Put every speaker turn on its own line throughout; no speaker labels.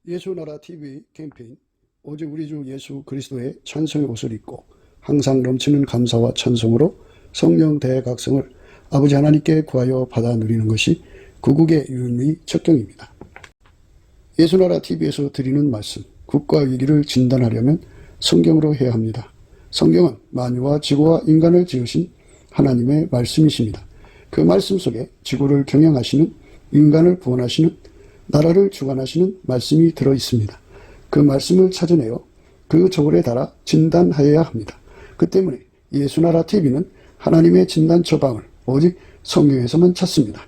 예수나라 TV 캠페인 오직 우리 주 예수 그리스도의 찬송의 옷을 입고 항상 넘치는 감사와 찬송으로 성령 대각성을 아버지 하나님께 구하여 받아 누리는 것이 구국의 유일무이 척경입니다. 예수나라 TV에서 드리는 말씀, 국가 위기를 진단하려면 성경으로 해야 합니다. 성경은 만유와 지구와 인간을 지으신 하나님의 말씀이십니다. 그 말씀 속에 지구를 경영하시는, 인간을 구원하시는, 나라를 주관하시는 말씀이 들어있습니다. 그 말씀을 찾아내어 그 저울에 달아 진단하여야 합니다. 그 때문에 예수나라 TV는 하나님의 진단 처방을 오직 성경에서만 찾습니다.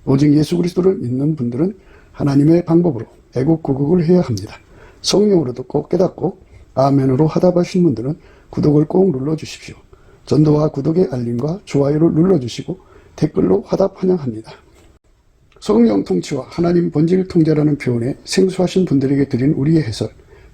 오직 예수 그리스도를 믿는 분들은 하나님의 방법으로 애국구국을 해야 합니다. 성령으로 듣고 깨닫고 아멘으로 화답하신 분들은 구독을 꼭 눌러주십시오. 전도와 구독의 알림과 좋아요를 눌러주시고 댓글로 화답 환영합니다. 성령 통치와 하나님 본질 통제라는 표현에 생소하신 분들에게 드린 우리의 해설,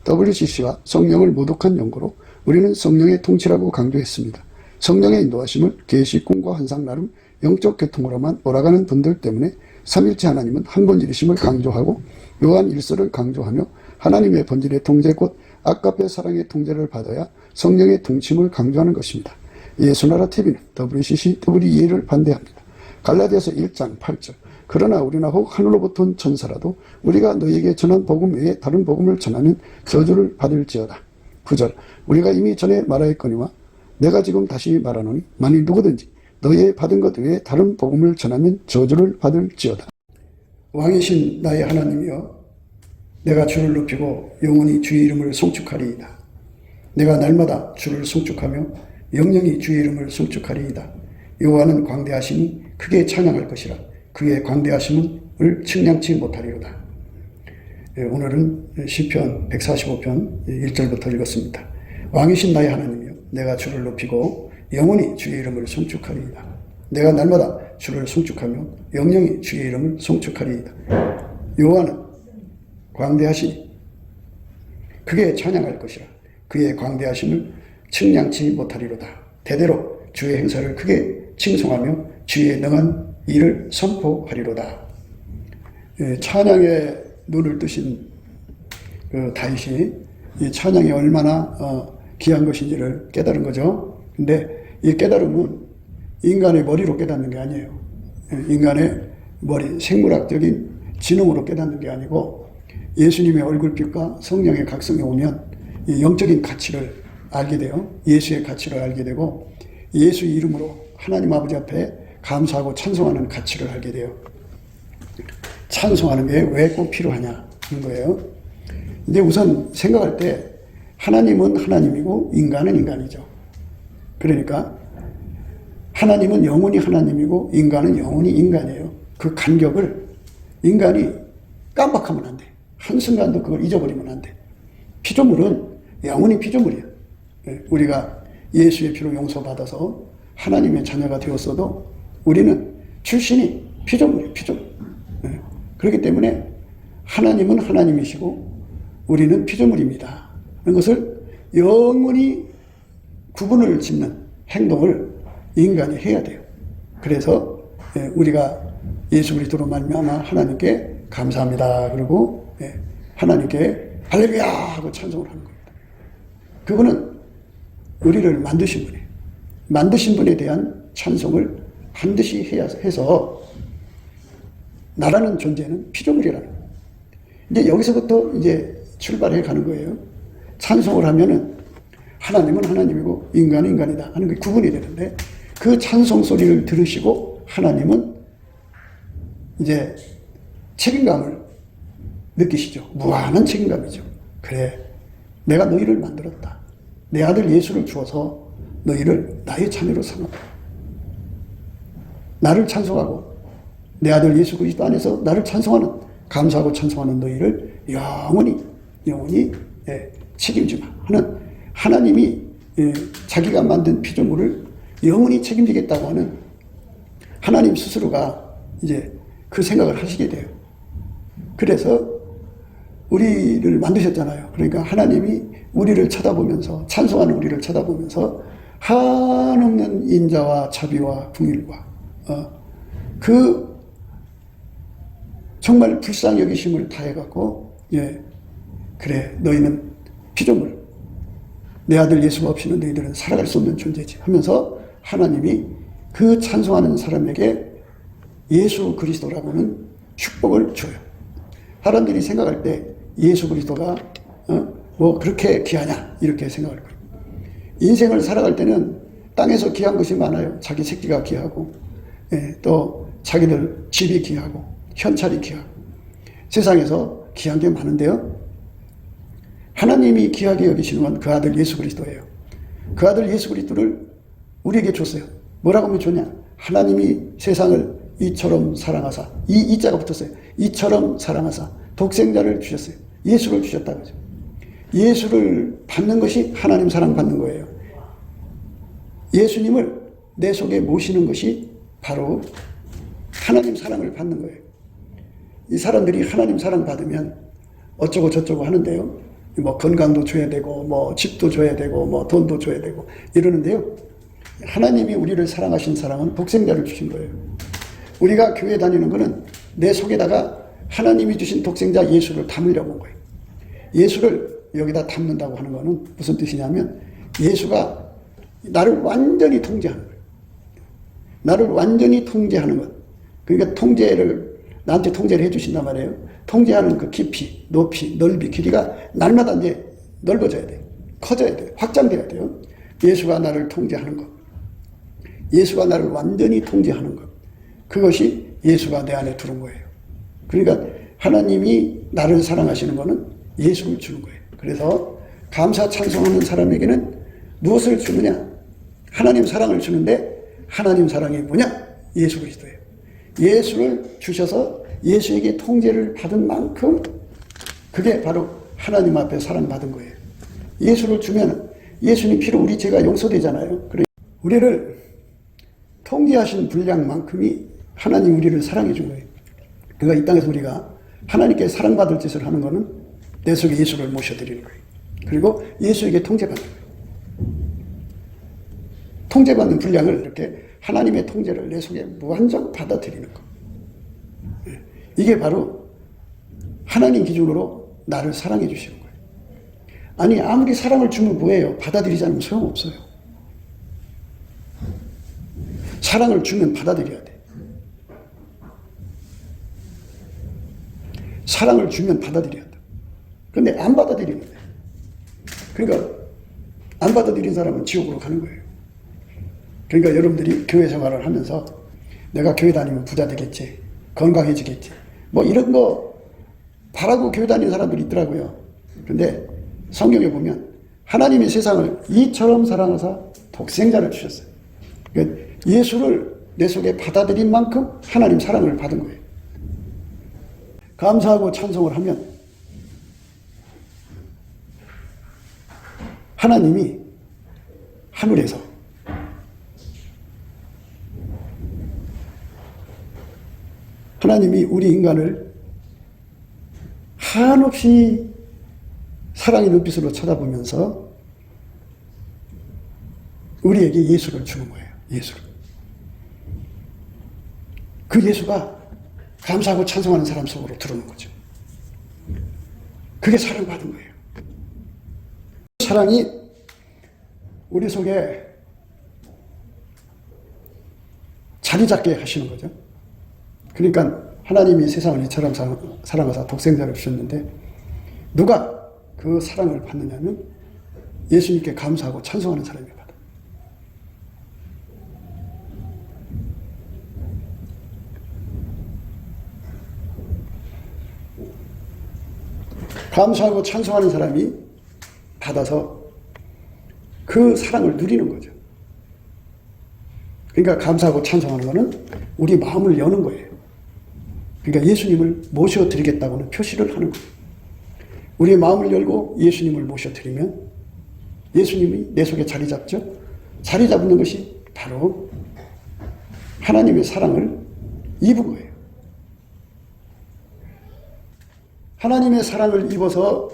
WCC가 성령을 모독한 연고로 우리는 성령의 통치라고 강조했습니다. 성령의 인도하심을 계시, 꿈과 환상 나름 영적 계통으로만 몰아가는 분들 때문에 삼일체 하나님은 한 본질이심을 강조하고 요한 1서를 강조하며 하나님의 본질의 통제 곧 아까페 사랑의 통제를 받아야 성령의 통치임을 강조하는 것입니다. 예수나라 TV는 WCC, WEA를 반대합니다. 갈라디아서 1장 8절 그러나 우리나 혹 하늘로부터 온 천사라도 우리가 너희에게 전한 복음 외에 다른 복음을 전하면 저주를 받을지어다. 9절 우리가 이미 전에 말하였거니와 내가 지금 다시 말하노니 만일 누구든지 너희의 받은 것 외에 다른 복음을 전하면 저주를 받을지어다. 왕이신 나의 하나님이여, 내가 주를 높이고 영원히 주의 이름을 송축하리이다. 내가 날마다 주를 송축하며 영영이 주의 이름을 송축하리이다. 여호와는 광대하시니 크게 찬양할 것이라. 그의 광대하심을 측량치 못하리로다. 오늘은 시편 145편 1절부터 읽었습니다. 왕이신 나의 하나님이여, 내가 주를 높이고 영원히 주의 이름을 송축하리이다. 내가 날마다 주를 송축하며 영영이 주의 이름을 송축하리이다. 여호와는 광대하시니 크게 찬양할 것이라. 그의 광대하심을 측량치 못하리로다. 대대로 주의 행사를 크게 칭송하며 주의 능한 이를 선포하리로다. 찬양에 눈을 뜨신 그 다윗이 이 찬양이 얼마나 귀한 것인지를 깨달은 거죠. 근데 이 깨달음은 인간의 머리로 깨닫는 게 아니에요. 인간의 머리, 생물학적인 지능으로 깨닫는 게 아니고 예수님의 얼굴빛과 성령의 각성에 오면 이 영적인 가치를 알게 돼요. 예수의 가치를 알게 되고 예수 이름으로 하나님 아버지 앞에 감사하고 찬송하는 가치를 알게 돼요. 찬송하는 게 왜 꼭 필요하냐는 거예요. 근데 우선 생각할 때 하나님은 하나님이고 인간은 인간이죠. 그러니까 하나님은 영원히 하나님이고 인간은 영원히 인간이에요. 그 간격을 인간이 깜빡하면 안 돼. 한순간도 그걸 잊어버리면 안 돼. 피조물은 영원히 피조물이야. 우리가 예수의 피로 용서받아서 하나님의 자녀가 되었어도 우리는 출신이 피조물이에요. 피조물. 그렇기 때문에 하나님은 하나님이시고 우리는 피조물입니다. 그런 것을 영원히 구분을 짓는 행동을 인간이 해야 돼요. 그래서 우리가 예수 그리스도로 말미암아 하나님께 감사합니다. 그리고 하나님께 할렐루야 하고 찬송을 하는 겁니다. 그거는 우리를 만드신 분이에요. 만드신 분에 대한 찬송을 반드시 해서 나라는 존재는 피조물이라는 거예요. 이제 여기서부터 이제 출발해 가는 거예요. 찬송을 하면은 하나님은 하나님이고 인간은 인간이다 하는 게 구분이 되는데 그 찬송 소리를 들으시고 하나님은 이제 책임감을 느끼시죠. 무한한 책임감이죠. 그래, 내가 너희를 만들었다. 내 아들 예수를 주어서 너희를 나의 자녀로 삼았다. 나를 찬송하고 내 아들 예수 그리스도 안에서 나를 찬송하는, 감사하고 찬송하는 너희를 영원히 책임지마 하는 하나님이 자기가 만든 피조물을 영원히 책임지겠다고 하는 하나님 스스로가 이제 그 생각을 하시게 돼요. 그래서 우리를 만드셨잖아요. 그러니까 하나님이 우리를 쳐다보면서, 찬송하는 우리를 쳐다보면서 한없는 인자와 자비와 긍휼과 그 정말 불쌍히 여기심을 다해갖고 그래, 너희는 피조물. 내 아들 예수가 없이는 너희들은 살아갈 수 없는 존재지 하면서 하나님이 그 찬송하는 사람에게 예수 그리스도라고는 축복을 줘요. 사람들이 생각할 때 예수 그리스도가 뭐 그렇게 귀하냐 이렇게 생각할 거예요. 인생을 살아갈 때는 땅에서 귀한 것이 많아요. 자기 새끼가 귀하고, 또 자기들 집이 귀하고, 현찰이 귀하고, 세상에서 귀한 게 많은데요. 하나님이 귀하게 여기시는 건 그 아들 예수 그리스도예요. 그 아들 예수 그리스도를 우리에게 줬어요. 뭐라고 하면 좋냐? 하나님이 세상을 이처럼 사랑하사, 이자가 붙었어요. 이처럼 사랑하사 독생자를 주셨어요. 예수를 주셨다는 거죠. 예수를 받는 것이 하나님 사랑 받는 거예요. 예수님을 내 속에 모시는 것이 바로 하나님 사랑을 받는 거예요. 이 사람들이 하나님 사랑 받으면 어쩌고 저쩌고 하는데요. 뭐 건강도 줘야 되고, 뭐 집도 줘야 되고, 뭐 돈도 줘야 되고 이러는데요. 하나님이 우리를 사랑하신 사랑은 독생자를 주신 거예요. 우리가 교회 다니는 거는 내 속에다가 하나님이 주신 독생자 예수를 담으려고 한 거예요. 예수를 여기다 담는다고 하는 거는 무슨 뜻이냐면 예수가 나를 완전히 통제하는 거예요. 나를 완전히 통제하는 것. 그러니까 나한테 통제를 해주신단 말이에요. 통제하는 그 깊이, 높이, 넓이, 길이가 날마다 이제 넓어져야 돼요. 커져야 돼요. 확장돼야 돼요. 예수가 나를 통제하는 것. 예수가 나를 완전히 통제하는 것. 그것이 예수가 내 안에 들어온 거예요. 그러니까 하나님이 나를 사랑하시는 것은 예수를 주는 거예요. 그래서 감사 찬송하는 사람에게는 무엇을 주느냐? 하나님 사랑을 주는데 하나님 사랑이 뭐냐? 예수 그리스도예요. 예수를 주셔서 예수에게 통제를 받은 만큼 그게 바로 하나님 앞에 사랑받은 거예요. 예수를 주면 예수님 피로 우리 죄가 용서되잖아요. 그래 우리를 통제하신 분량만큼이 하나님 우리를 사랑해 준 거예요. 그러니까 이 땅에서 우리가 하나님께 사랑받을 짓을 하는 것은 내 속에 예수를 모셔드리는 거예요. 그리고 예수에게 통제받는 거예요. 통제받는 분량을 이렇게 하나님의 통제를 내 속에 무한정 받아들이는 것. 이게 바로 하나님 기준으로 나를 사랑해 주시는 거예요. 아니 아무리 사랑을 주면 뭐예요? 받아들이지 않으면 소용없어요. 사랑을 주면 받아들여야 돼. 사랑을 주면 받아들여야 돼. 그런데 안 받아들이는 거예요. 그러니까 안 받아들인 사람은 지옥으로 가는 거예요. 그러니까 여러분들이 교회 생활을 하면서 내가 교회 다니면 부자 되겠지, 건강해지겠지, 뭐 이런 거 바라고 교회 다니는 사람들이 있더라고요. 그런데 성경에 보면 하나님이 세상을 이처럼 사랑하사 독생자를 주셨어요. 그러니까 예수를 내 속에 받아들인 만큼 하나님 사랑을 받은 거예요. 감사하고 찬송을 하면 하나님이 하늘에서 하나님이 우리 인간을 한없이 사랑의 눈빛으로 쳐다보면서 우리에게 예수를 주는 거예요. 예수를. 그 예수가 감사하고 찬송하는 사람 속으로 들어오는 거죠. 그게 사랑받은 거예요. 사랑이 우리 속에 자리 잡게 하시는 거죠. 그러니까 하나님이 세상을 이처럼 사랑하사 독생자를 주셨는데 누가 그 사랑을 받느냐면 예수님께 감사하고 찬송하는 사람이 받아. 감사하고 찬송하는 사람이 받아서 그 사랑을 누리는 거죠. 그러니까 감사하고 찬송하는 것은 우리 마음을 여는 거예요. 그러니까 예수님을 모셔드리겠다고는 표시를 하는 거예요. 우리의 마음을 열고 예수님을 모셔드리면 예수님이 내 속에 자리 잡죠. 자리 잡는 것이 바로 하나님의 사랑을 입은 거예요. 하나님의 사랑을 입어서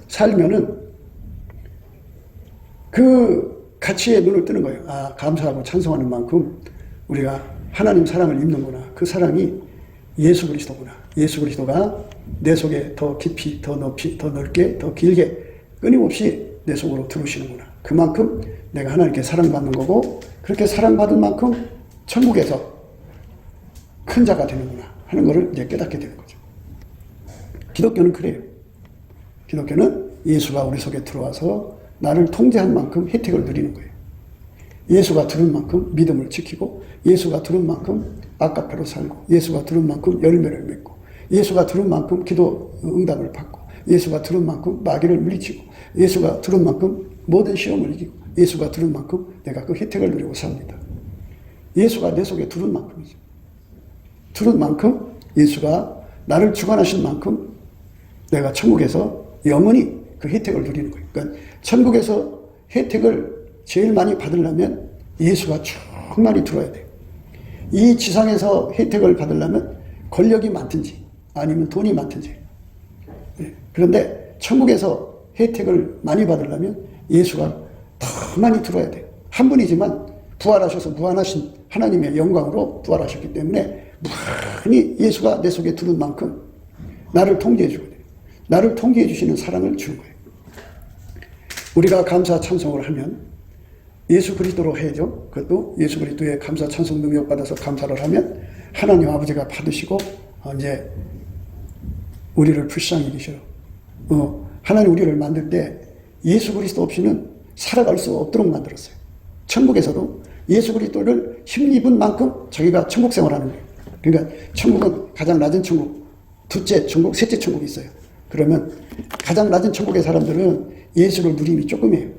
살면은 그 가치에 눈을 뜨는 거예요. 아, 감사하고 찬송하는 만큼 우리가 하나님 사랑을 입는구나. 그 사랑이 예수 그리스도구나. 예수 그리스도가 내 속에 더 깊이, 더 높이, 더 넓게, 더 길게 끊임없이 내 속으로 들어오시는구나. 그만큼 내가 하나님께 사랑받는 거고, 그렇게 사랑받은 만큼 천국에서 큰 자가 되는구나 하는 것을 이제 깨닫게 되는 거죠. 기독교는 그래요. 기독교는 예수가 우리 속에 들어와서 나를 통제한 만큼 혜택을 누리는 거예요. 예수가 들은 만큼 믿음을 지키고, 예수가 들은 만큼 아까페로 살고, 예수가 들은 만큼 열매를 맺고, 예수가 들은 만큼 기도 응답을 받고, 예수가 들은 만큼 마귀를 물리치고, 예수가 들은 만큼 모든 시험을 이기고, 예수가 들은 만큼 내가 그 혜택을 누리고 삽니다. 예수가 내 속에 들은 만큼이죠. 들은 만큼, 예수가 나를 주관하신 만큼 내가 천국에서 영원히 그 혜택을 누리는 거예요. 그러니까 천국에서 혜택을 제일 많이 받으려면 예수가 충만히 들어야 돼요. 이 지상에서 혜택을 받으려면 권력이 많든지 아니면 돈이 많든지. 그런데 천국에서 혜택을 많이 받으려면 예수가 더 많이 들어야 돼요. 한 분이지만 부활하셔서 무한하신 하나님의 영광으로 부활하셨기 때문에 무한히 예수가 내 속에 들은 만큼 나를 통제해 주고 돼요. 나를 통제해 주시는 사랑을 주는 거예요. 우리가 감사 찬송을 하면 예수 그리스도로 해야죠. 그것도 예수 그리스도의 감사 찬송 능력 받아서 감사를 하면 하나님 아버지가 받으시고 이제 우리를 불쌍히 여기셔요. 하나님 우리를 만들 때 예수 그리스도 없이는 살아갈 수 없도록 만들었어요. 천국에서도 예수 그리스도를 힘입은 만큼 저희가 천국 생활하는 거예요. 그러니까 천국은 가장 낮은 천국, 둘째 천국, 셋째 천국이 있어요. 그러면 가장 낮은 천국의 사람들은 예수를 누림이 조금이에요.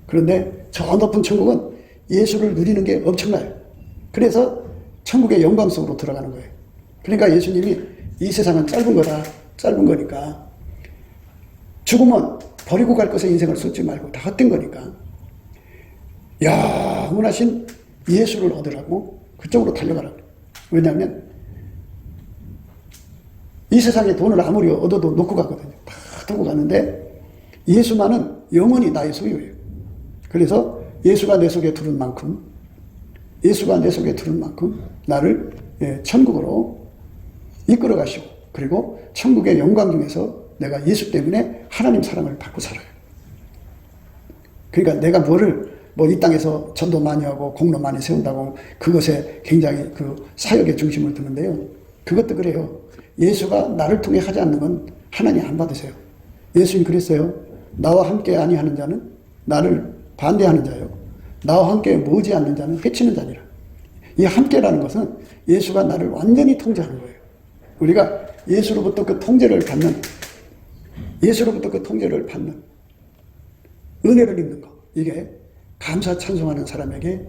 그런데 저 높은 천국은 예수를 누리는 게 엄청나요. 그래서 천국의 영광 속으로 들어가는 거예요. 그러니까 예수님이 이 세상은 짧은 거다. 짧은 거니까 죽으면 버리고 갈 것에 인생을 쏟지 말고 다 헛된 거니까 영원하신 예수를 얻으라고 그쪽으로 달려가라고. 왜냐하면 이 세상에 돈을 아무리 얻어도 놓고 가거든요. 다 두고 가는데 예수만은 영원히 나의 소유예요. 그래서 예수가 내 속에 들은 만큼, 예수가 내 속에 들은 만큼 나를 천국으로 이끌어 가시고, 그리고 천국의 영광 중에서 내가 예수 때문에 하나님 사랑을 받고 살아요. 그러니까 내가 이 땅에서 전도 많이 하고 공로 많이 세운다고 그것에 굉장히 그 사역에 중심을 두는데요. 그것도 그래요. 예수가 나를 통해 하지 않는 건 하나님 안 받으세요. 예수님 그랬어요. 나와 함께 아니하는 자는 나를 반대하는 자요. 나와 함께 모지 않는 자는 해치는 자니라. 이 함께라는 것은 예수가 나를 완전히 통제하는 거예요. 우리가 예수로부터 그 통제를 받는 은혜를 입는 거. 이게 감사 찬송하는 사람에게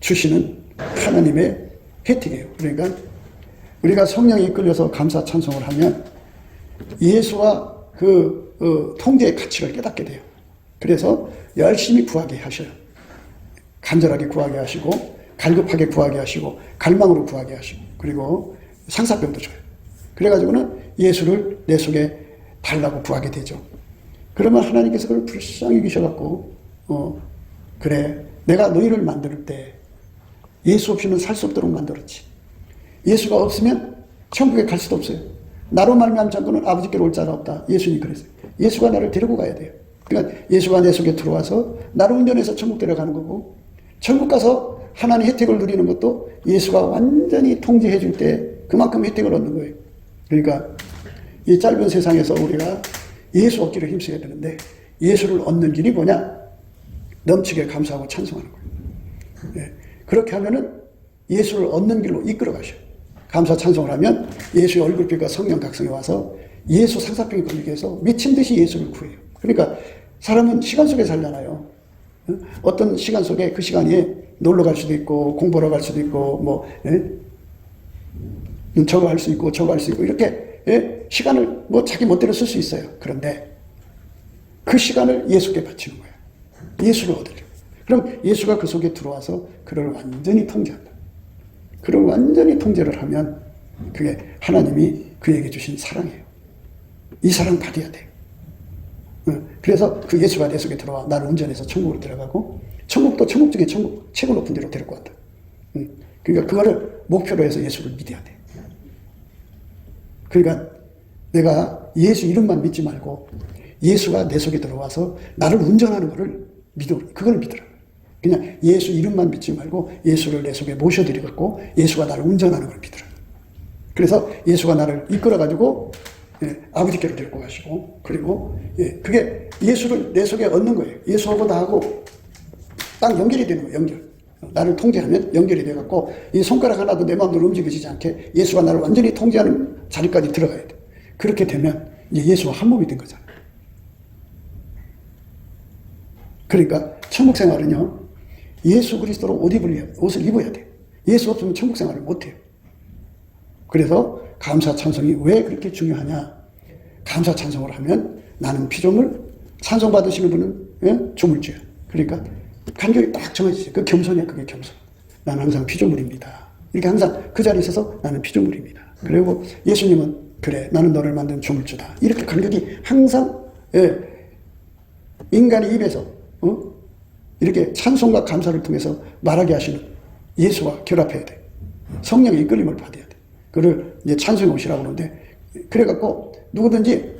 주시는 하나님의 혜택이에요. 그러니까 우리가 성령에 이끌려서 감사 찬송을 하면 예수와 그 통제의 가치를 깨닫게 돼요. 그래서 열심히 구하게 하셔요. 간절하게 구하게 하시고, 갈급하게 구하게 하시고, 갈망으로 구하게 하시고, 그리고 상사병도 줘요. 그래가지고는 예수를 내 속에 달라고 구하게 되죠. 그러면 하나님께서 그걸 불쌍히 여기셔갖고, 그래, 내가 너희를 만들 때 예수 없이는 살 수 없도록 만들었지. 예수가 없으면 천국에 갈 수도 없어요. 나로 말미암지 않고는 아버지께로 올 자가 없다. 예수님이 그랬어요. 예수가 나를 데리고 가야 돼요. 그러니까 예수가 내 속에 들어와서 나를 운전해서 천국 데려가는 거고, 천국 가서 하나님의 혜택을 누리는 것도 예수가 완전히 통제해 줄 때 그만큼 혜택을 얻는 거예요. 그러니까 이 짧은 세상에서 우리가 예수 얻기를 힘쓰게 되는데, 예수를 얻는 길이 뭐냐? 넘치게 감사하고 찬송하는 거예요. 그렇게 하면은 예수를 얻는 길로 이끌어 가셔요. 감사 찬송을 하면 예수의 얼굴빛과 성령 각성이 와서 예수 상사병이 걸리게 해서 미친 듯이 예수를 구해요. 그러니까 사람은 시간 속에 살잖아요. 어떤 시간 속에 그 시간에 놀러 갈 수도 있고, 공부하러 갈 수도 있고, 저거 할 수 있고, 저거 할 수 있고, 이렇게 시간을 자기 멋대로 쓸 수 있어요. 그런데 그 시간을 예수께 바치는 거예요. 예수를 얻으려고. 그럼 예수가 그 속에 들어와서 그를 완전히 통제한다. 그를 완전히 통제를 하면 그게 하나님이 그에게 주신 사랑이에요. 이 사랑 받아야 돼요. 그래서 그 예수가 내 속에 들어와 나를 운전해서 천국으로 들어가고, 천국도 천국 중에 천국 최고 높은 데로 데리고 간다. 그러니까 그거를 목표로 해서 예수를 믿어야 돼. 그러니까 내가 예수 이름만 믿지 말고 예수가 내 속에 들어와서 나를 운전하는 것을 그걸 믿으라. 그냥 예수 이름만 믿지 말고 예수를 내 속에 모셔드리고 예수가 나를 운전하는 걸 믿으라. 그래서 예수가 나를 이끌어가지고 아버지께로 데리고 가시고, 그리고 그게 예수를 내 속에 얻는 거예요. 예수하고 나하고 딱 연결이 되는 거예요. 연결. 나를 통제하면 연결이 돼갖고 이 손가락 하나도 내 마음대로 움직여지지 않게 예수가 나를 완전히 통제하는 자리까지 들어가야 돼. 그렇게 되면 이제 예수와 한 몸이 된 거잖아요. 그러니까 천국 생활은요, 예수 그리스도로 옷을 입어야 돼요. 예수 없으면 천국 생활을 못해요. 그래서 감사 찬송이 왜 그렇게 중요하냐? 감사 찬송을 하면 나는 피조물, 찬송 받으시는 분은 조물주야. 그러니까 간격이 딱 정해지죠. 그 겸손이야, 그게 겸손. 나는 항상 피조물입니다. 이렇게 항상 그 자리에 있어서 나는 피조물입니다. 그리고 예수님은 그래, 나는 너를 만든 조물주다. 이렇게 간격이 항상 인간의 입에서 이렇게 찬송과 감사를 통해서 말하게 하시는 예수와 결합해야 돼. 성령의 이끌림을 받아야 돼. 그를 이제 찬송의 옷이라고 그러는데, 그래갖고 누구든지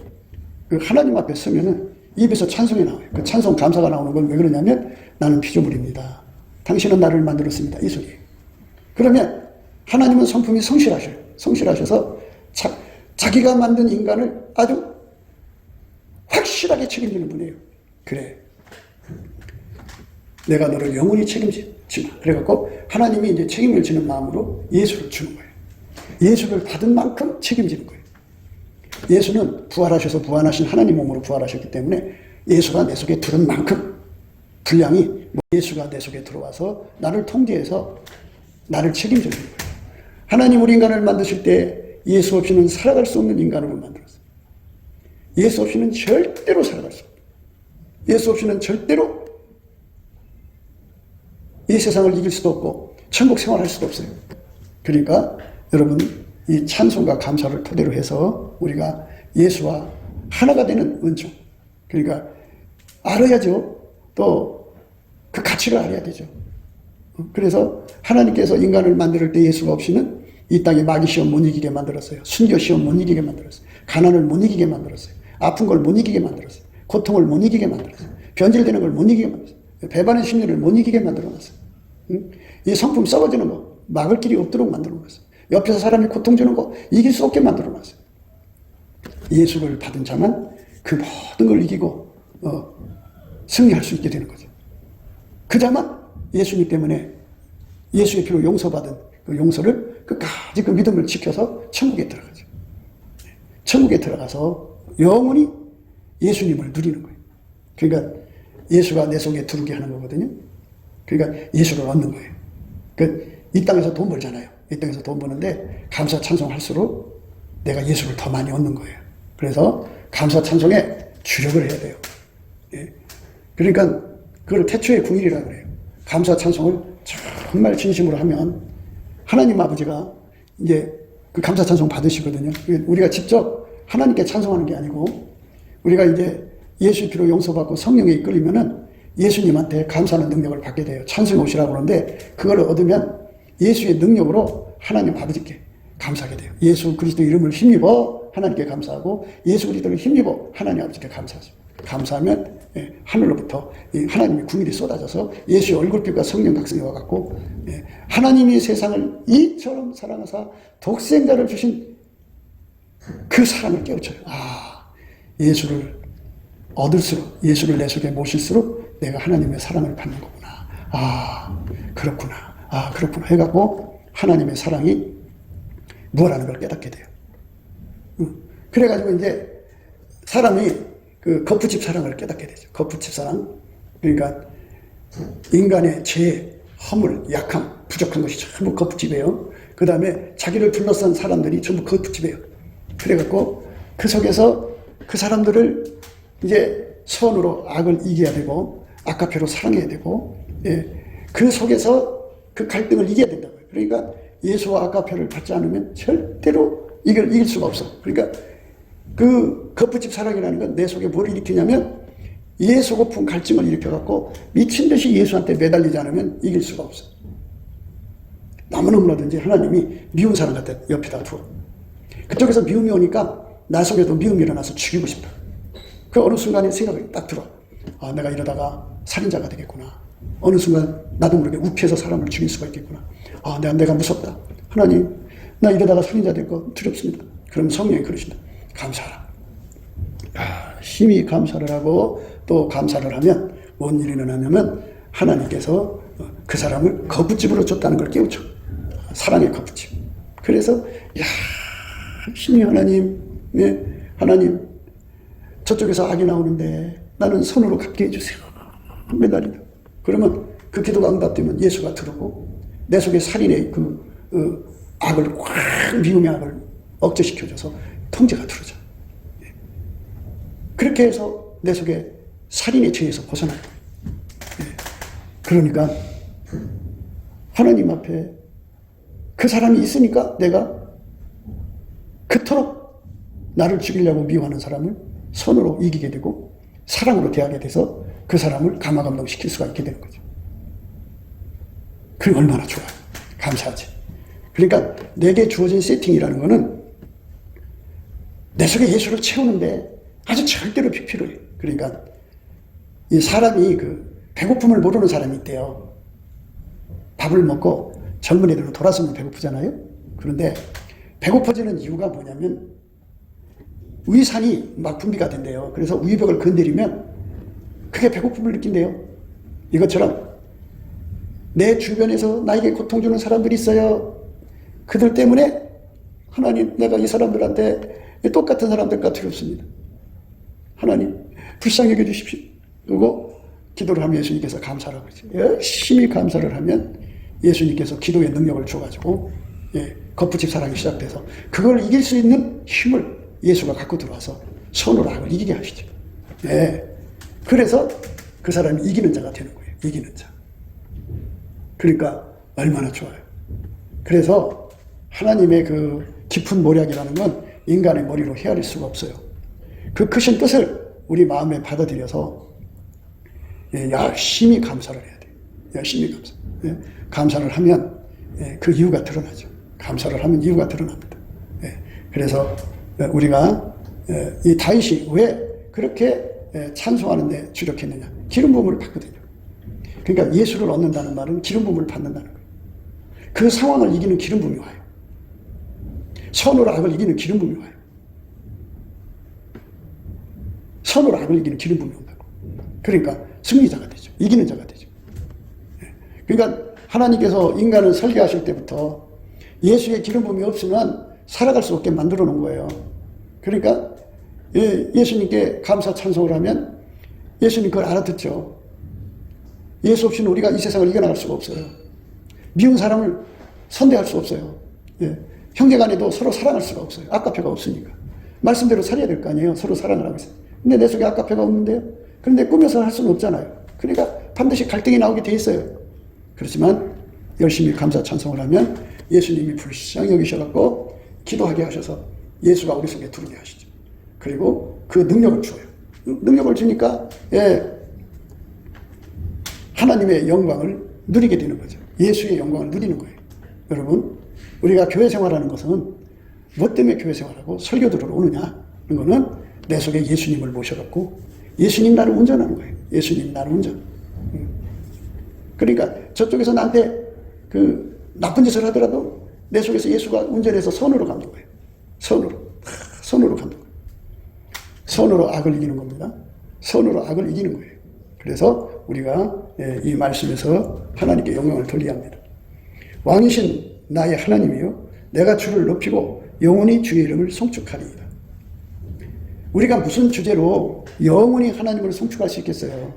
그 하나님 앞에 서면은 입에서 찬송이 나와요. 그 찬송 감사가 나오는 건 왜 그러냐면 나는 피조물입니다. 당신은 나를 만들었습니다. 이 소리예요. 그러면 하나님은 성품이 성실하셔요. 성실하셔서 자기가 만든 인간을 아주 확실하게 책임지는 분이에요. 그래, 내가 너를 영원히 책임지마. 그래갖고 하나님이 이제 책임을 지는 마음으로 예수를 주는 거예요. 예수를 받은 만큼 책임지는 거예요. 예수는 부활하셔서 부활하신 하나님 몸으로 부활하셨기 때문에 예수가 내 속에 들은 만큼 분량이 예수가 내 속에 들어와서 나를 통제해서 나를 책임져 주는 거예요. 하나님 우리 인간을 만드실 때 예수 없이는 살아갈 수 없는 인간으로 만들었어요. 예수 없이는 절대로 살아갈 수 없어요. 예수 없이는 절대로 이 세상을 이길 수도 없고 천국 생활할 수도 없어요. 그러니까 여러분, 이 찬송과 감사를 토대로 해서 우리가 예수와 하나가 되는 은총, 그러니까 알아야죠. 또 그 가치를 알아야 되죠. 그래서 하나님께서 인간을 만들 때 예수가 없이는 이 땅에 마귀 시험 못 이기게 만들었어요. 순교 시험 못 이기게 만들었어요. 가난을 못 이기게 만들었어요. 아픈 걸 못 이기게 만들었어요. 고통을 못 이기게 만들었어요. 변질되는 걸 못 이기게 만들었어요. 배반의 심리를 못 이기게 만들어놨어요. 이 성품 썩어지는 거 막을 길이 없도록 만들어놨어요. 옆에서 사람이 고통 주는 거 이길 수 없게 만들어놨어요. 예수를 받은 자만 그 모든 걸 이기고 승리할 수 있게 되는 거죠. 그 자만 예수님 때문에 예수의 피로 용서받은 그 용서를 끝까지 그 믿음을 지켜서 천국에 들어가죠. 천국에 들어가서 영원히 예수님을 누리는 거예요. 그러니까 예수가 내 속에 들어오게 하는 거거든요. 그러니까 예수를 얻는 거예요. 이 땅에서 돈 벌잖아요. 이 땅에서 돈 버는데 감사 찬송할수록 내가 예수를 더 많이 얻는 거예요. 그래서 감사 찬송에 주력을 해야 돼요. 그러니까 그걸 태초의 궁일이라고 그래요. 감사 찬송을 정말 진심으로 하면 하나님 아버지가 이제 그 감사 찬송 받으시거든요. 우리가 직접 하나님께 찬송하는 게 아니고 우리가 이제 예수 피로 용서받고 성령에 이끌리면은 예수님한테 감사하는 능력을 받게 돼요. 찬송의 옷이라고 그러는데 그걸 얻으면 예수의 능력으로 하나님 아버지께 감사하게 돼요. 예수 그리스도 이름을 힘입어 하나님께 감사하고 예수 그리스도를 힘입어 하나님 아버지께 감사하죠. 감사하면 하늘로부터 하나님의 궁일이 쏟아져서 예수의 얼굴빛과 성령 각성이 와갖고 하나님이 세상을 이처럼 사랑하사 독생자를 주신 그 사랑을 깨우쳐요. 아, 예수를 얻을수록, 예수를 내 속에 모실수록 내가 하나님의 사랑을 받는 거구나. 아, 그렇구나. 아, 그렇구나. 해갖고 하나님의 사랑이 무엇라는 걸 깨닫게 돼요. 그래가지고 이제 사람이 그 거푸집 사랑을 깨닫게 되죠. 거푸집 사랑. 그러니까 인간의 죄, 허물, 약함, 부족한 것이 전부 거푸집이에요. 그 다음에 자기를 둘러싼 사람들이 전부 거푸집이에요. 그래갖고 그 속에서 그 사람들을 이제 선으로 악을 이겨야 되고 아까페로 사랑해야 되고 그 속에서 그 갈등을 이겨야 된다고요. 그러니까 예수와 아까페를 받지 않으면 절대로 이길 수가 없어. 그러니까 그 거푸집 사랑이라는 건 내 속에 뭘 일으키냐면 예수 고픈 갈증을 일으켜갖고 미친 듯이 예수한테 매달리지 않으면 이길 수가 없어. 너무너무나든지 하나님이 미운 사람 같아 옆에다 두어. 그쪽에서 미움이 오니까 나 속에도 미움이 일어나서 죽이고 싶다. 그 어느 순간에 생각이 딱 들어. 아, 내가 이러다가 살인자가 되겠구나. 어느 순간 나도 모르게 욱해서 사람을 죽일 수가 있겠구나. 아, 내가 무섭다. 하나님, 나 이러다가 살인자 될 거 두렵습니다. 그럼 성령이 그러신다. 감사하라. 힘이 감사를 하고 또 감사를 하면 뭔 일이 일어나냐면 하나님께서 그 사람을 거부집으로 줬다는 걸 깨우쳐. 사랑의 거부집. 그래서 힘이 하나님, 하나님 저쪽에서 악이 나오는데 나는 손으로 갖게 해주세요. 매달리다. 그러면 그 기도가 응답되면 예수가 들어오고 내 속에 살인의 악을 확 미움의 악을 억제시켜줘서 통제가 들어져. 그렇게 해서 내 속에 살인의 죄에서 벗어나요. 그러니까 하나님 앞에 그 사람이 있으니까 내가 그토록 나를 죽이려고 미워하는 사람을 선으로 이기게 되고 사랑으로 대하게 돼서 그 사람을 감화감동시킬 수가 있게 되는 거죠. 그게 얼마나 좋아요. 감사하지. 그러니까 내게 주어진 세팅이라는 거는 내 속에 예수를 채우는데 아주 절대로 필요해. 그러니까 이 사람이 배고픔을 모르는 사람이 있대요. 밥을 먹고 젊은 애들은 돌아서면 배고프잖아요. 그런데 배고파지는 이유가 뭐냐면 위산이 막 분비가 된대요. 그래서 위벽을 건드리면 그게 배고픔을 느낀대요. 이것처럼 내 주변에서 나에게 고통 주는 사람들이 있어요. 그들 때문에 하나님, 내가 이 사람들한테 똑같은 사람들과 두렵습니다. 하나님, 불쌍히 여겨주십시오. 그리고 기도를 하면 예수님께서 감사를 하고 있어요. 열심히 감사를 하면 예수님께서 기도의 능력을 줘가지고 거푸집 사랑이 시작돼서 그걸 이길 수 있는 힘을 예수가 갖고 들어와서 손으로 악을 이기게 하시죠. 그래서 그 사람이 이기는 자가 되는 거예요. 이기는 자. 그러니까 얼마나 좋아요. 그래서 하나님의 그 깊은 모략이라는 건 인간의 머리로 헤아릴 수가 없어요. 그 크신 뜻을 우리 마음에 받아들여서 열심히 감사를 해야 돼요. 열심히 감사. 감사를 하면 그 이유가 드러나죠. 감사를 하면 이유가 드러납니다. 그래서 우리가 이 다윗이 왜 그렇게 찬송하는 데 주력했느냐. 기름 부음을 받거든요. 그러니까 예수를 얻는다는 말은 기름 부음을 받는다는 거예요. 그 상황을 이기는 기름 부음이 와요. 선으로 악을 이기는 기름 부음이 와요. 선으로 악을 이기는 기름 부음이 온다고. 그러니까 승리자가 되죠. 이기는 자가 되죠. 그러니까 하나님께서 인간을 설계하실 때부터 예수의 기름 부음이 없으면 살아갈 수 없게 만들어 놓은 거예요. 그러니까 예수님께 감사 찬송을 하면 예수님 그걸 알아듣죠. 예수 없이는 우리가 이 세상을 이겨나갈 수가 없어요. 미운 사람을 선대할 수 없어요. 형제간에도 서로 사랑할 수가 없어요. 아까페가 없으니까. 말씀대로 살아야 될 거 아니에요. 서로 사랑을 하고 있어요. 근데 내 속에 아까페가 없는데요. 그런데 꾸며서 할 수는 없잖아요. 그러니까 반드시 갈등이 나오게 돼 있어요. 그렇지만 열심히 감사 찬송을 하면 예수님이 불쌍히 여기셔갖고 기도하게 하셔서 예수가 우리 속에 들어오게 하시죠. 그리고 그 능력을 줘요. 능력을 주니까 하나님의 영광을 누리게 되는 거죠. 예수의 영광을 누리는 거예요. 여러분, 우리가 교회 생활하는 것은 뭐 때문에 교회 생활하고 설교 들으러 오느냐? 이런 거는 내 속에 예수님을 모셔갖고 예수님 나를 운전하는 거예요. 예수님 나를 운전. 그러니까 저쪽에서 나한테 그 나쁜 짓을 하더라도 내 속에서 예수가 운전해서 선으로 가는 거예요. 선으로 가는 거예요. 선으로 악을 이기는 겁니다. 선으로 악을 이기는 거예요. 그래서 우리가 이 말씀에서 하나님께 영광을 돌려야 합니다. 왕이신 나의 하나님이요 내가 주를 높이고 영원히 주의 이름을 송축하리이다. 우리가 무슨 주제로 영원히 하나님을 송축할 수 있겠어요?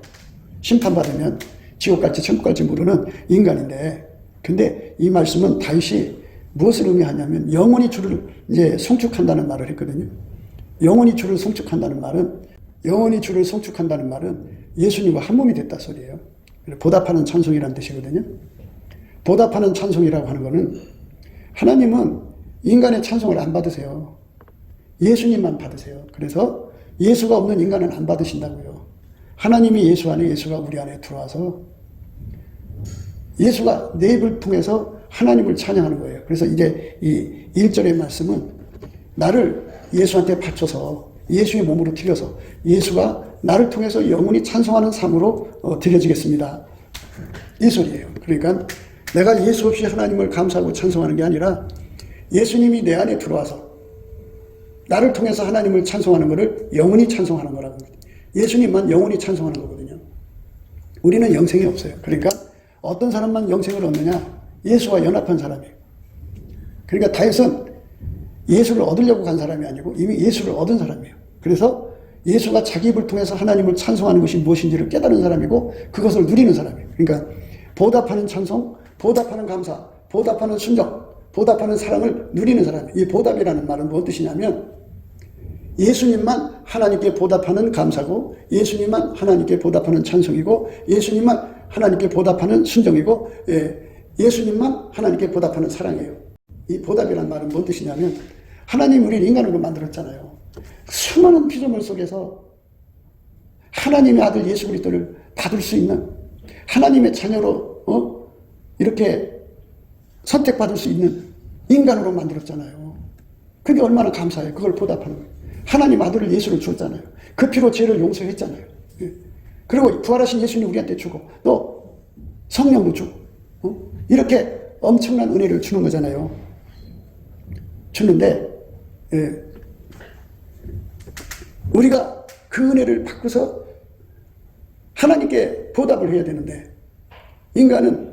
심판받으면 지옥 갈지 천국 갈지 모르는 인간인데, 근데 이 말씀은 다윗이 무엇을 의미하냐면 영원히 주를 이제 송축한다는 말을 했거든요. 영원히 주를 송축한다는 말은 예수님과 한 몸이 됐다 소리예요. 보답하는 찬송이라는 뜻이거든요. 보답하는 찬송이라고 하는 거는 하나님은 인간의 찬송을 안 받으세요. 예수님만 받으세요. 그래서 예수가 없는 인간은 안 받으신다고요. 하나님이 예수 안에, 예수가 우리 안에 들어와서 예수가 내 입을 통해서 하나님을 찬양하는 거예요. 그래서 이제 이 1절의 말씀은 나를 예수한테 바쳐서 예수의 몸으로 드려서 예수가 나를 통해서 영원히 찬송하는 삶으로 드려지겠습니다. 이 소리예요. 그러니까 내가 예수 없이 하나님을 감사하고 찬송하는 게 아니라 예수님이 내 안에 들어와서 나를 통해서 하나님을 찬송하는 것을 영원히 찬송하는 거라고 합니다. 예수님만 영원히 찬송하는 거거든요. 우리는 영생이 없어요. 그러니까 어떤 사람만 영생을 얻느냐? 예수와 연합한 사람이에요. 그러니까 다윗은 예수를 얻으려고 간 사람이 아니고 이미 예수를 얻은 사람이에요. 그래서 예수가 자기 입을 통해서 하나님을 찬송하는 것이 무엇인지를 깨달은 사람이고 그것을 누리는 사람이에요. 그러니까 보답하는 찬송, 보답하는 감사, 보답하는 순종, 보답하는 사랑을 누리는 사람이에요. 이 보답이라는 말은 무슨 뜻이냐면 예수님만 하나님께 보답하는 감사고 예수님만 하나님께 보답하는 찬송이고 예수님만 하나님께 보답하는 순종이고 예수님만 하나님께 보답하는 사랑이에요. 이 보답이라는 말은 무슨 뜻이냐면 하나님 우리를 인간으로 만들었잖아요. 수많은 피조물 속에서 하나님의 아들 예수 그리스도를 받을 수 있는 하나님의 자녀로 이렇게 선택받을 수 있는 인간으로 만들었잖아요. 그게 얼마나 감사해요. 그걸 보답하는 거예요. 하나님 아들을 예수를 줬잖아요. 그 피로 죄를 용서했잖아요. 그리고 부활하신 예수님 우리한테 주고 또 성령도 주고 이렇게 엄청난 은혜를 주는 거잖아요. 주는데 우리가 그 은혜를 받고서 하나님께 보답을 해야 되는데 인간은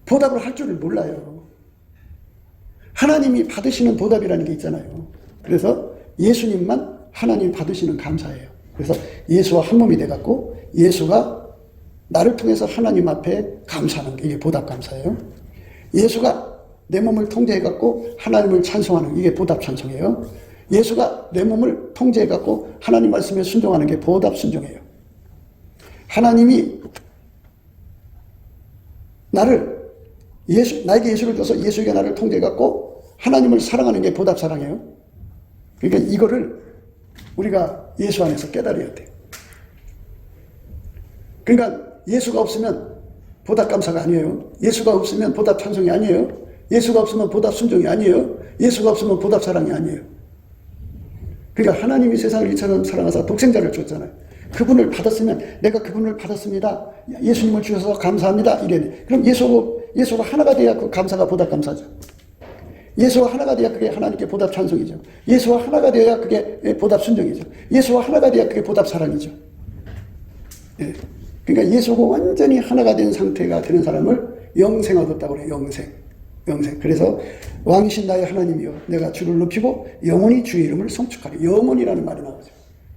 보답을 할 줄을 몰라요. 하나님이 받으시는 보답이라는 게 있잖아요. 그래서 예수님만 하나님 받으시는 감사예요. 그래서 예수와 한 몸이 돼갖고 예수가 나를 통해서 하나님 앞에 감사하는 게 이게 보답 감사예요. 예수가 내 몸을 통제해갖고 하나님을 찬송하는 이게 보답 찬송이에요. 예수가 내 몸을 통제해갖고 하나님 말씀에 순종하는 게 보답 순종이에요. 하나님이 나에게 예수를 줘서 예수에게 나를 통제해갖고 하나님을 사랑하는 게 보답 사랑이에요. 그러니까 이거를 우리가 예수 안에서 깨달아야 돼요. 그러니까 예수가 없으면 보답 감사가 아니에요. 예수가 없으면 보답 찬송이 아니에요. 예수가 없으면 보답 순종이 아니에요. 예수가 없으면 보답 사랑이 아니에요. 그러니까 하나님이 세상을 이처럼 사랑하사 독생자를 줬잖아요. 그분을 받았으면 내가 그분을 받았습니다. 예수님을 주셔서 감사합니다. 이래. 그럼 예수가 하나가 돼야 그 감사가 보답 감사죠. 예수와 하나가 돼야 그게 하나님께 보답 찬송이죠. 예수와 하나가 되어야 그게 보답 순종이죠. 예수와 하나가 돼야 그게 보답 사랑이죠. 그러니까 예수가 완전히 하나가 된 상태가 되는 사람을 영생 얻었다고 그래요. 영생. 그래서 왕이신 나의 하나님이여 내가 주를 높이고 영원히 주의 이름을 송축하리. 영원이라는 말이 나오죠.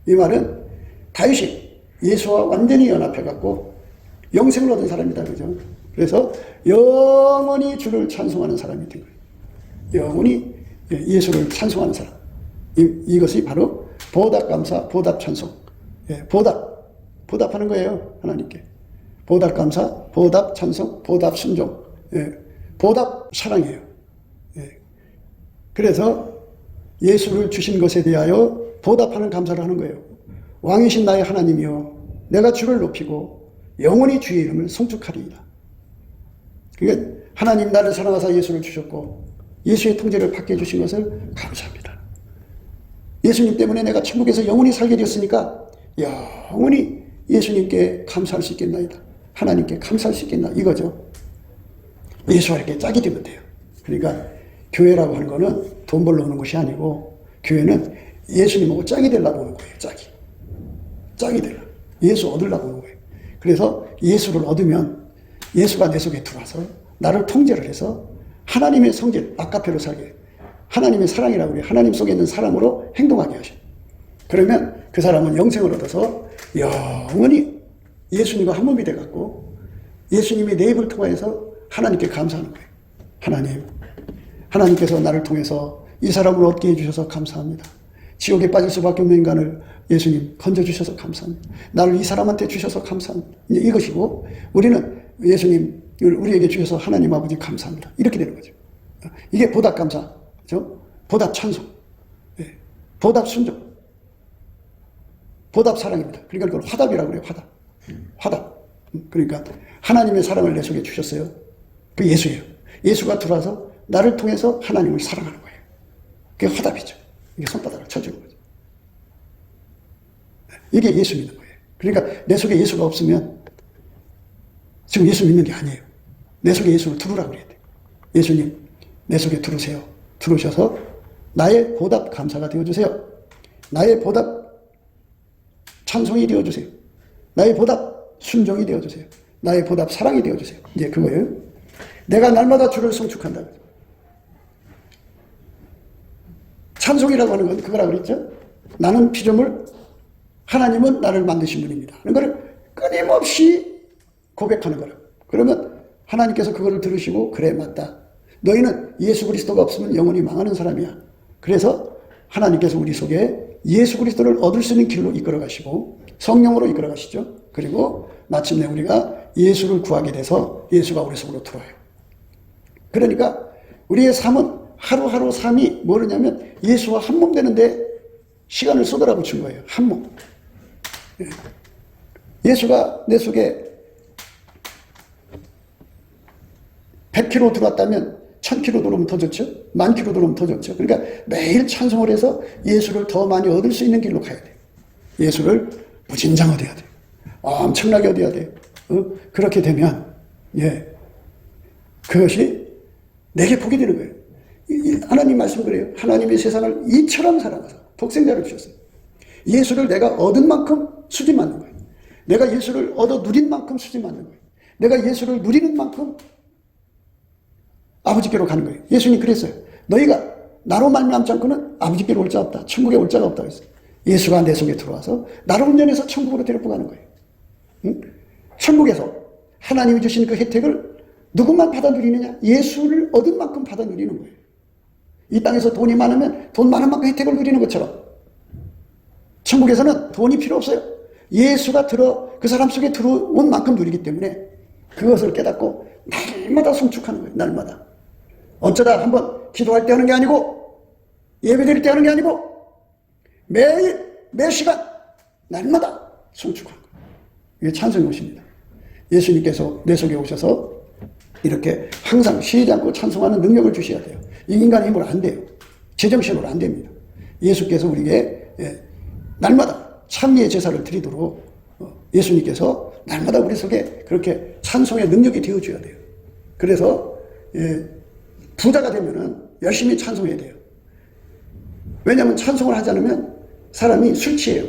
이 말은 다윗이 예수와 완전히 연합해갖고 영생을 얻은 사람이다. 그죠? 그래서 영원히 주를 찬송하는 사람이 된 거예요. 영원히 예수를 찬송하는 사람. 이것이 바로 보답 감사, 보답 찬송. 보답하는 거예요. 하나님께. 보답 감사, 보답 찬송, 보답 순종. 보답 사랑이에요. 그래서 예수를 주신 것에 대하여 보답하는 감사를 하는 거예요. 왕이신 나의 하나님이여 내가 주를 높이고 영원히 주의 이름을 송축하리이다. 그러니까 하나님 나를 사랑하사 예수를 주셨고 예수의 통제를 받게 해주신 것을 감사합니다. 예수님 때문에 내가 천국에서 영원히 살게 되었으니까 영원히 예수님께 감사할 수 있겠나이다. 하나님께 감사할 수 있겠나 이거죠. 예수와 이렇게 짝이 되면 돼요. 그러니까 교회라고 하는 거는 돈 벌러 오는 것이 아니고 교회는 예수님하고 짝이 되려고 오는 거예요. 짝이 되려. 예수 얻으려고 오는 거예요. 그래서 예수를 얻으면 예수가 내 속에 들어와서 나를 통제를 해서 하나님의 성질, 아까페로 살게 하나님의 사랑이라고 그래요. 하나님 속에 있는 사랑으로 행동하게 하셔. 그러면 그 사람은 영생을 얻어서 영원히 예수님과 한 몸이 돼갖고 예수님이 내 입을 통해서 하나님께 감사하는 거예요. 하나님께서 나를 통해서 이 사람을 얻게 해주셔서 감사합니다. 지옥에 빠질 수밖에 없는 인간을 예수님 건져주셔서 감사합니다. 나를 이 사람한테 주셔서 감사합니다. 이것이고 우리는 예수님 우리에게 주셔서 하나님 아버지 감사합니다. 이렇게 되는 거죠. 이게 보답 감사, 그렇죠? 보답 찬송, 보답 순종, 보답 사랑입니다. 그러니까 그걸 화답이라고 그래요. 화답. 그러니까 하나님의 사랑을 내 속에 주셨어요. 그 예수예요. 예수가 들어와서 나를 통해서 하나님을 사랑하는 거예요. 그게 화답이죠. 이게 손바닥을 쳐주는 거죠. 이게 예수 믿는 거예요. 그러니까 내 속에 예수가 없으면 지금 예수 믿는 게 아니에요. 내 속에 예수를 들으라고 그래야 돼요. 예수님, 내 속에 들으세요. 들으셔서 나의 보답 감사가 되어주세요. 나의 보답 찬송이 되어주세요. 나의 보답 순종이 되어주세요. 나의 보답 사랑이 되어주세요. 이제 그거예요. 내가 날마다 주를 성축한다. 찬송이라고 하는 건 그거라고 그랬죠. 나는 피조물, 하나님은 나를 만드신 분입니다. 하는 거를 끊임없이 고백하는 거라고. 그러면 하나님께서 그거를 들으시고 그래 맞다. 너희는 예수 그리스도가 없으면 영원히 망하는 사람이야. 그래서 하나님께서 우리 속에 예수 그리스도를 얻을 수 있는 길로 이끌어 가시고 성령으로 이끌어 가시죠. 그리고 마침내 우리가 예수를 구하게 돼서 예수가 우리 속으로 들어와요. 그러니까 우리의 삶은 하루하루 삶이 뭐냐면 예수와 한 몸 되는데 시간을 쏟아붙인 거예요. 한 몸. 예수가 내 속에 100kg 들어왔다면 1000kg 들어오면 더 좋죠. 10,000kg 들어오면 더 좋죠. 그러니까 매일 찬송을 해서 예수를 더 많이 얻을 수 있는 길로 가야 돼요. 예수를 무진장 얻어야 돼요. 엄청나게 얻어야 돼요. 그렇게 되면 그것이 내게 복이 되는 거예요. 하나님 말씀 그래요. 하나님이 세상을 이처럼 사랑하사 독생자를 주셨어요. 예수를 내가 얻은 만큼 수지 맞는 거예요. 내가 예수를 얻어 누린 만큼 수지 맞는 거예요. 내가 예수를 누리는 만큼 아버지께로 가는 거예요. 예수님 그랬어요. 너희가 나로 말미암지 않고는 아버지께로 올 자 없다. 천국에 올 자가 없다 그랬어요. 예수가 내 속에 들어와서 나를 운전해서 천국으로 데리고 가는 거예요. 응? 천국에서 하나님이 주신 그 혜택을 누구만 받아 누리느냐? 예수를 얻은 만큼 받아 누리는 거예요. 이 땅에서 돈이 많으면 돈 많은 만큼 혜택을 누리는 것처럼 천국에서는 돈이 필요 없어요. 예수가 그 사람 속에 들어온 만큼 누리기 때문에 그것을 깨닫고 날마다 성축하는 거예요. 날마다. 어쩌다 한번 기도할 때 하는 게 아니고 예배드릴 때 하는 게 아니고 매일 매 시간 날마다 성축하는 거예요. 이게 찬송이 오십니다. 예수님께서 내 속에 오셔서 이렇게 항상 쉬지 않고 찬송하는 능력을 주셔야 돼요. 이 인간의 힘으로 안 돼요. 제정신으로 안 됩니다. 예수께서 우리에게 날마다 찬미의 제사를 드리도록 예수님께서 날마다 우리 속에 그렇게 찬송의 능력이 되어줘야 돼요. 그래서 부자가 되면은 열심히 찬송해야 돼요. 왜냐하면 찬송을 하지 않으면 사람이 술 취해요.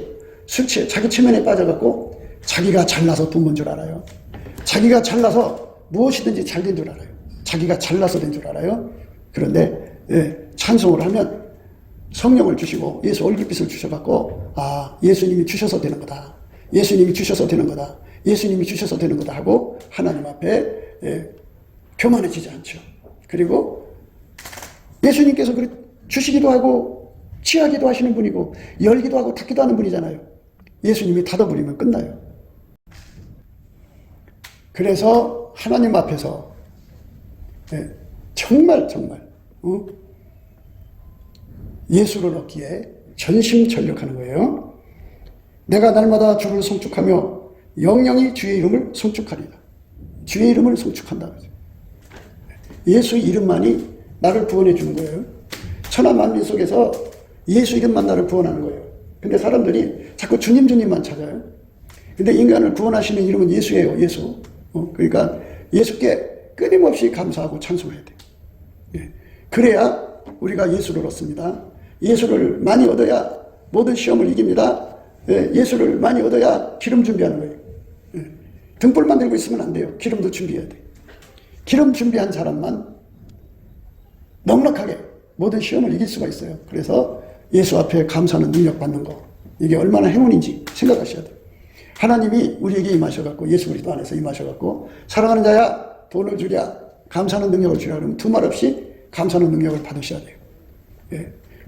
술 취해. 자기 체면에 빠져갖고 자기가 잘나서 돈 번 줄 알아요. 자기가 잘나서 무엇이든지 잘 된 줄 알아요. 자기가 잘나서 된 줄 알아요. 그런데 찬송을 하면 성령을 주시고 예수 얼굴빛을 주셔갖고 예수님이 주셔서 되는 거다. 예수님이 주셔서 되는 거다. 예수님이 주셔서 되는 거다 하고 하나님 앞에 교만해지지 않죠. 그리고 예수님께서 주시기도 하고 취하기도 하시는 분이고 열기도 하고 닫기도 하는 분이잖아요. 예수님이 닫아버리면 끝나요. 그래서 하나님 앞에서 정말 예수를 얻기에 전심전력하는 거예요. 내가 날마다 주를 성축하며 영영이 주의 이름을 성축하리라. 주의 이름을 성축한다. 예수의 이름만이 나를 구원해 주는 거예요. 천하 만민 속에서 예수 이름만 나를 구원하는 거예요. 근데 사람들이 자꾸 주님만 찾아요. 근데 인간을 구원하시는 이름은 예수예요. 예수. 그러니까 예수께 끊임없이 감사하고 찬송해야 돼요. 그래야 우리가 예수를 얻습니다. 예수를 많이 얻어야 모든 시험을 이깁니다. 예수를 많이 얻어야 기름 준비하는 거예요. 등불만 들고 있으면 안 돼요. 기름도 준비해야 돼요. 기름 준비한 사람만 넉넉하게 모든 시험을 이길 수가 있어요. 그래서 예수 앞에 감사하는 능력 받는 거, 이게 얼마나 행운인지 생각하셔야 돼요. 하나님이 우리에게 임하셔갖고 예수 그리스도 안에서 임하셔갖고 사랑하는 자야 돈을 주랴 감사하는 능력을 주랴 그러면 두말 없이 감사하는 능력을 받으셔야 돼요.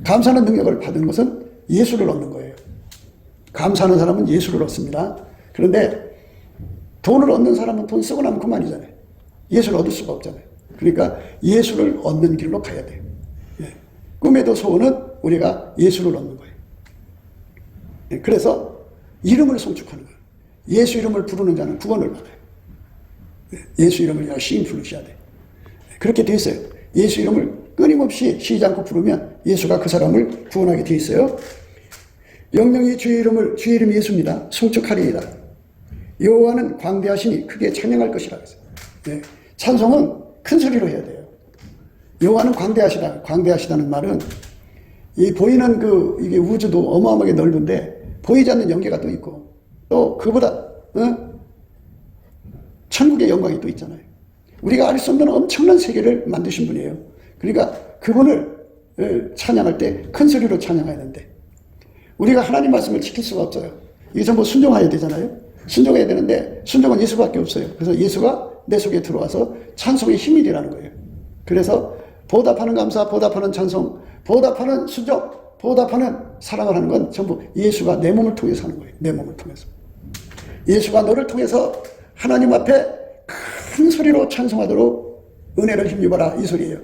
감사하는 능력을 받은 것은 예수를 얻는 거예요. 감사하는 사람은 예수를 얻습니다. 그런데 돈을 얻는 사람은 돈 쓰고 나면 그만이잖아요. 예수를 얻을 수가 없잖아요. 그러니까 예수를 얻는 길로 가야 돼요. 꿈에도 소원은 우리가 예수를 얻는 거예요. 그래서 이름을 성축하는 거예요. 예수 이름을 부르는 자는 구원을 받아요. 예수 이름을 열심히 부르셔야 돼요. 그렇게 돼 있어요. 예수 이름을 끊임없이 쉬지 않고 부르면 예수가 그 사람을 구원하게 되어 있어요. 영영이 주의 이름이 예수입니다. 송축하리이다. 여호와는 광대하시니 크게 찬양할 것이라 했어요. 네. 찬송은 큰 소리로 해야 돼요. 여호와는 광대하시다는 말은 이 보이는 이게 우주도 어마어마하게 넓은데 보이지 않는 영계가 또 있고 또 그보다 천국의 영광이 또 있잖아요. 우리가 알 수 없는 엄청난 세계를 만드신 분이에요. 그러니까 그분을 찬양할 때 큰 소리로 찬양해야 되는데 우리가 하나님 말씀을 지킬 수가 없어요. 여기서 뭐 순종해야 되잖아요. 순종해야 되는데 순종은 예수밖에 없어요. 그래서 예수가 내 속에 들어와서 찬송의 힘이 되라는 거예요. 그래서 보답하는 감사, 보답하는 찬송, 보답하는 순종, 보답하는 사랑을 하는 건 전부 예수가 내 몸을 통해서 하는 거예요. 내 몸을 통해서. 예수가 너를 통해서 하나님 앞에 큰 소리로 찬송하도록 은혜를 힘입어라 이 소리예요.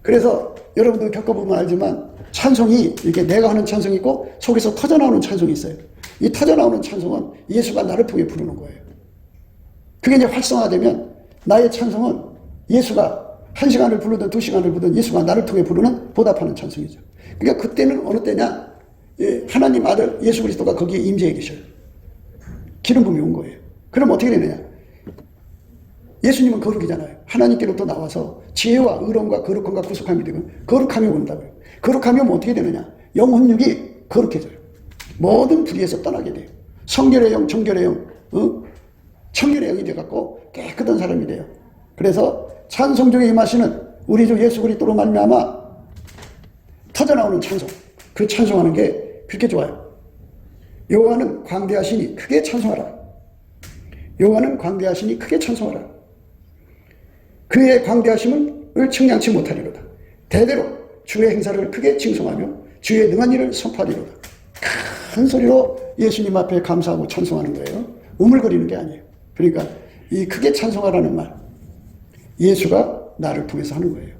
그래서 여러분도 겪어보면 알지만 찬송이 이렇게 내가 하는 찬송이 있고 속에서 터져나오는 찬송이 있어요. 이 터져나오는 찬송은 예수가 나를 통해 부르는 거예요. 그게 이제 활성화되면 나의 찬송은 예수가 1시간을 부르든 2시간을 부르든 예수가 나를 통해 부르는 보답하는 찬송이죠. 그러니까 그때는 어느 때냐? 하나님 아들 예수 그리스도가 거기에 임재해 계셔요. 기름 부음이 온 거예요. 그럼 어떻게 되느냐? 예수님은 거룩이잖아요. 하나님께로부터 나와서 지혜와 의로움과 거룩함과 구속함이 되고 거룩함이 온다고요. 거룩함이 오면 어떻게 되느냐? 영혼육이 거룩해져요. 모든 불의에서 떠나게 돼요. 성결의 영, 정결의 영, 청결의 영이 되어갖고 깨끗한 사람이 돼요. 그래서 찬송 중에 임하시는 우리 주 예수 그리스도로 말미암아 터져나오는 찬송, 그 찬송하는 게 그렇게 좋아요. 여호와는 광대하시니 크게 찬송하라. 여호와는 광대하시니 크게 찬송하라. 그의 광대하심을 측량치 못하리로다. 대대로 주의 행사를 크게 칭송하며 주의 능한 일을 선포하리로다. 큰 소리로 예수님 앞에 감사하고 찬송하는 거예요. 우물거리는 게 아니에요. 그러니까 이 크게 찬송하라는 말, 예수가 나를 통해서 하는 거예요.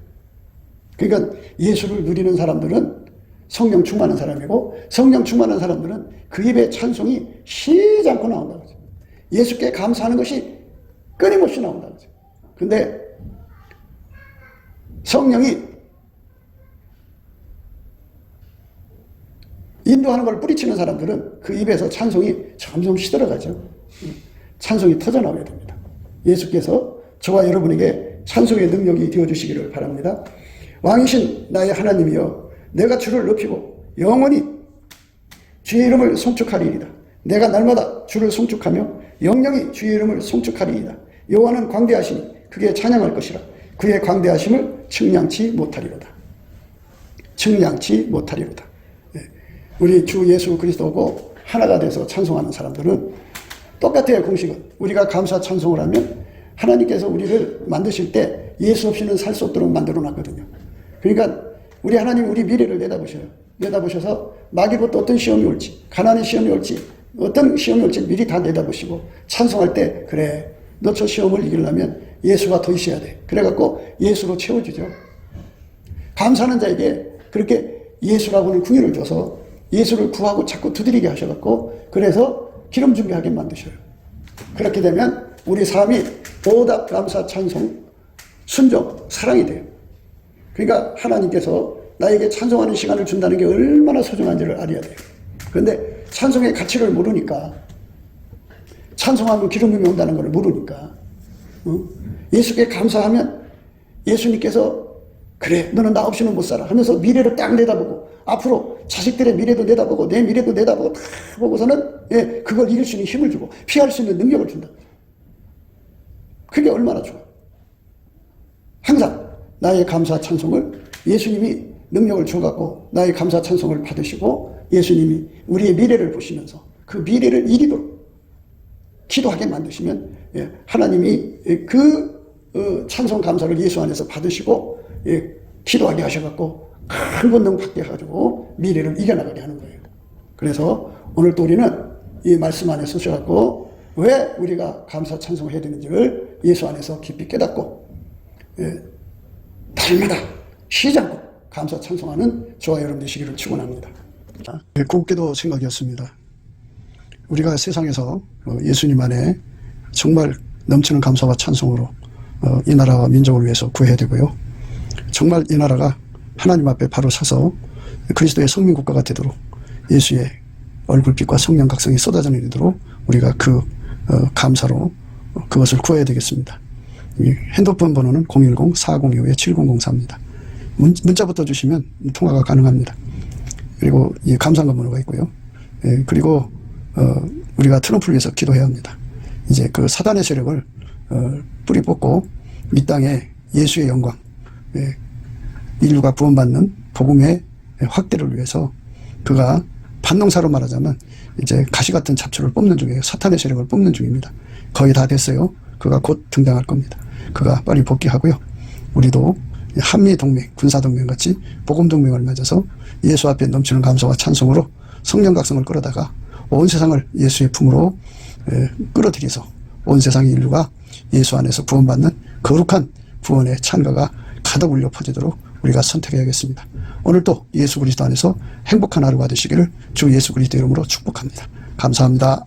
그러니까 예수를 누리는 사람들은 성령 충만한 사람이고 성령 충만한 사람들은 그 입에 찬송이 쉬지 않고 나온다고 하죠. 예수께 감사하는 것이 끊임없이 나온다고 하죠. 근데 성령이 인도하는 걸 뿌리치는 사람들은 그 입에서 찬송이 점점 시들어가죠. 찬송이 터져나와야 됩니다. 예수께서 저와 여러분에게 찬송의 능력이 되어주시기를 바랍니다. 왕이신 나의 하나님이여, 내가 주를 높이고 영원히 주의 이름을 송축하리이다. 내가 날마다 주를 송축하며 영영이 주의 이름을 송축하리이다. 여호와는 광대하시니 그게 찬양할 것이라. 그의 광대하심을 측량치 못하리로다. 측량치 못하리로다. 우리 주 예수 그리스도고 하나가 돼서 찬송하는 사람들은 똑같아요. 공식은 우리가 감사 찬송을 하면 하나님께서 우리를 만드실 때 예수 없이는 살 수 없도록 만들어 놨거든요. 그러니까 우리 하나님 우리 미래를 내다보셔요. 내다보셔서 마귀부터 어떤 시험이 올지, 가난의 시험이 올지, 어떤 시험이 올지 미리 다 내다보시고 찬송할 때 그래, 너 저 시험을 이기려면 예수가 더 있어야 돼. 그래갖고 예수로 채워주죠. 감사하는 자에게 그렇게 예수라고는 궁유를 줘서 예수를 구하고 자꾸 두드리게 하셔갖고 그래서 기름 준비하게 만드셔요. 그렇게 되면 우리 삶이 보답, 감사, 찬송, 순종, 사랑이 돼요. 그러니까 하나님께서 나에게 찬송하는 시간을 준다는 게 얼마나 소중한지를 알아야 돼요. 그런데 찬송의 가치를 모르니까, 찬송하면 기름 부음이 온다는 걸 모르니까, 예수께 감사하면 예수님께서 그래, 너는 나 없이는 못 살아 하면서 미래를 딱 내다보고 앞으로 자식들의 미래도 내다보고 내 미래도 내다보고 다 보고서는 그걸 이길 수 있는 힘을 주고 피할 수 있는 능력을 준다. 그게 얼마나 좋아. 항상 나의 감사 찬송을 예수님이 능력을 줘갖고 나의 감사 찬송을 받으시고 예수님이 우리의 미래를 보시면서 그 미래를 이기도록 기도하게 만드시면 하나님이 그 찬송 감사를 예수 안에서 받으시고 기도하게 하셔갖고 큰 권능 받게 해가지고 미래를 이겨나가게 하는 거예요. 그래서 오늘 또 우리는 이 말씀 안에 쓰셔갖고 왜 우리가 감사 찬송을 해야 되는지를 예수 안에서 깊이 깨닫고 날마다 쉬지 않고 감사 찬송하는 저와 여러분 되시기를 축원합니다. 곱게도 생각이었습니다. 우리가 세상에서 예수님 안에 정말 넘치는 감사와 찬송으로 이 나라와 민족을 위해서 구해야 되고요. 정말 이 나라가 하나님 앞에 바로 서서 그리스도의 성민국가가 되도록 예수의 얼굴빛과 성령 각성이 쏟아져 내리도록 우리가 그 감사로 그것을 구해야 되겠습니다. 핸드폰 번호는 010-4025-7004입니다. 문자부터 주시면 통화가 가능합니다. 그리고 이 감사한 번호가 있고요. 그리고 우리가 트럼프를 위해서 기도해야 합니다. 이제 그 사단의 세력을 뿌리 뽑고 이 땅에 예수의 영광, 인류가 구원받는 복음의 확대를 위해서 그가 반농사로 말하자면 이제 가시 같은 잡초를 뽑는 중이에요. 사탄의 세력을 뽑는 중입니다. 거의 다 됐어요. 그가 곧 등장할 겁니다. 그가 빨리 복귀하고요. 우리도 한미동맹, 군사동맹 같이 복음동맹을 맺어서 예수 앞에 넘치는 감사와 찬송으로 성령 각성을 끌어다가 온 세상을 예수의 품으로 끌어들여서 온 세상의 인류가 예수 안에서 구원받는 거룩한 구원의 찬가가 가득 울려 퍼지도록 우리가 선택해야겠습니다. 오늘도 예수 그리스도 안에서 행복한 하루가 되시기를 주 예수 그리스도 이름으로 축복합니다. 감사합니다.